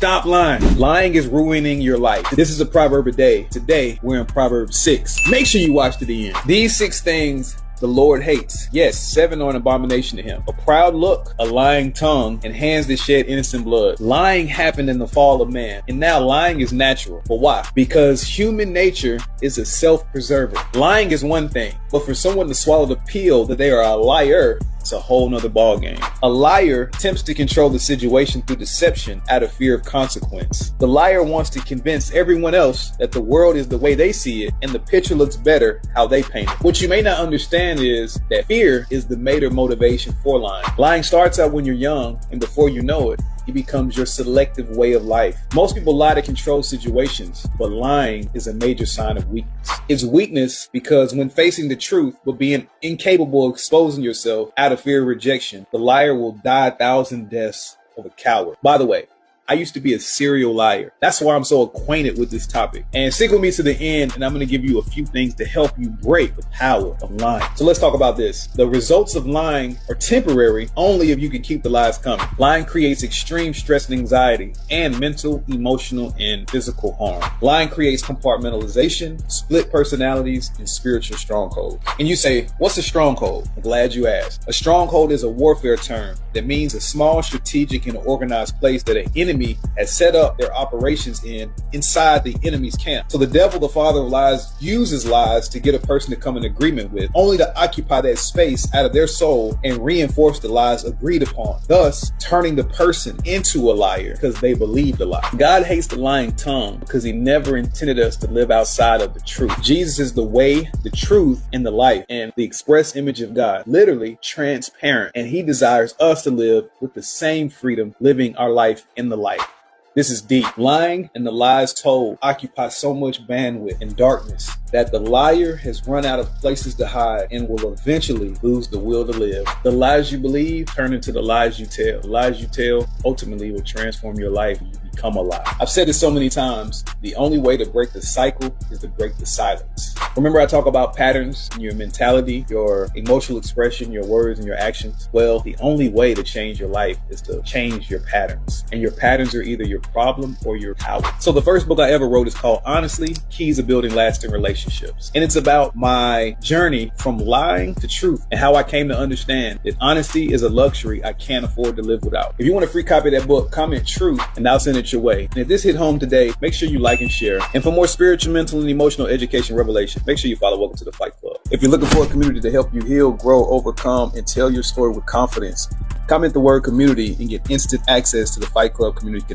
Stop lying. Lying is ruining your life. This is a proverb a day. Today, we're in Proverb 6. Make sure you watch to the end. These 6 things the Lord hates. Yes, 7 are an abomination to him. A proud look, a lying tongue, and hands that shed innocent blood. Lying happened in the fall of man, and now lying is natural. But why? Because human nature is a self-preserver. Lying is one thing, but for someone to swallow the pill that they are a liar, it's a whole nother ballgame. A liar attempts to control the situation through deception out of fear of consequence. The liar wants to convince everyone else that the world is the way they see it and the picture looks better how they paint it. What you may not understand is that fear is the major motivation for lying. Lying starts out when you're young, and before you know it, it becomes your selective way of life. Most people lie to control situations, but lying is a major sign of weakness. It's weakness because when facing the truth, but being incapable of exposing yourself out of fear of rejection, the liar will die 1,000 deaths of a coward. By the way, I used to be a serial liar. That's why I'm so acquainted with this topic. And stick with me to the end, and I'm going to give you a few things to help you break the power of lying. So let's talk about this. The results of lying are temporary only if you can keep the lies coming. Lying creates extreme stress and anxiety and mental, emotional, and physical harm. Lying creates compartmentalization, split personalities, and spiritual strongholds. And you say, what's a stronghold? I'm glad you asked. A stronghold is a warfare term that means a small, strategic, and organized place that an enemy has set up their operations inside the enemy's camp. So the devil, the father of lies, uses lies to get a person to come in agreement with, only to occupy that space out of their soul and reinforce the lies agreed upon, thus turning the person into a liar because they believed a lie. God hates the lying tongue because he never intended us to live outside of the truth. Jesus is the way, the truth, and the life, and the express image of God, literally transparent, and he desires us to live with the same freedom, living our life in the light. This is deep. Lying and the lies told occupy so much bandwidth and darkness that the liar has run out of places to hide and will eventually lose the will to live. The lies you believe turn into the lies you tell. The lies you tell ultimately will transform your life and you become a lie. I've said this so many times, the only way to break the cycle is to break the silence. Remember I talk about patterns in your mentality, your emotional expression, your words, and your actions? Well, the only way to change your life is to change your patterns. And your patterns are either your problem or your power. So the first book I ever wrote is called Honestly, Keys to Building Lasting Relationships. And it's about my journey from lying to truth and how I came to understand that honesty is a luxury I can't afford to live without. If you want a free copy of that book, comment truth and I'll send it your way. And if this hit home today, make sure you like and share. And for more spiritual, mental, and emotional education revelation, make sure you follow Welcome to the Fight Club. If you're looking for a community to help you heal, grow, overcome, and tell your story with confidence, comment the word community and get instant access to the Fight Club Community Connect.